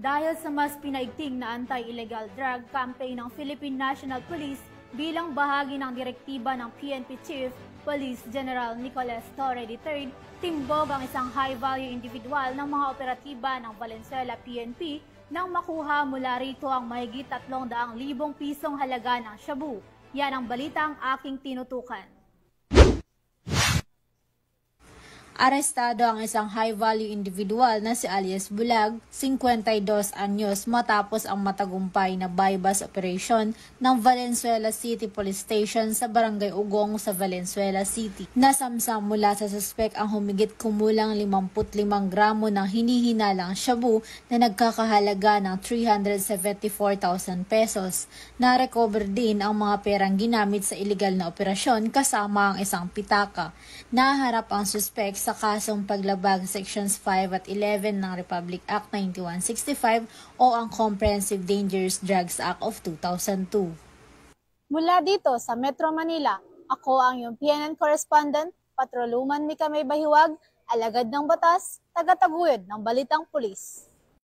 dahil sa mas pinaigting na anti-illegal drug campaign ng Philippine National Police bilang bahagi ng direktiba ng PNP Chief Police General Nicolas Torre III, timbog ang isang high-value individual ng mga operatiba ng Valenzuela PNP nang makuha mula rito ang mahigit 300,000 pisong halaga ng shabu. Yan ang balitang aking tinutukan. Arestado ang isang high-value individual na si alias Bulag, 52 anyos, matapos ang matagumpay na bypass operation ng Valenzuela City Police Station sa Barangay Ugong sa Valenzuela City. Nasamsam mula sa suspek ang humigit kumulang 55 gramo ng hinihinalang shabu na nagkakahalaga ng 374,000 pesos. Na-recover din ang mga perang ginamit sa iligal na operasyon kasama ang isang pitaka. Naharap ang suspek sa kasong paglabag sa Sections 5 at 11 ng Republic Act 9165 o ang Comprehensive Dangerous Drugs Act of 2002. Mula dito sa Metro Manila, ako ang iyong PNN correspondent, Patroluman Mika May Bahiwag, alagad ng batas, tagataguyod ng Balitang Pulis.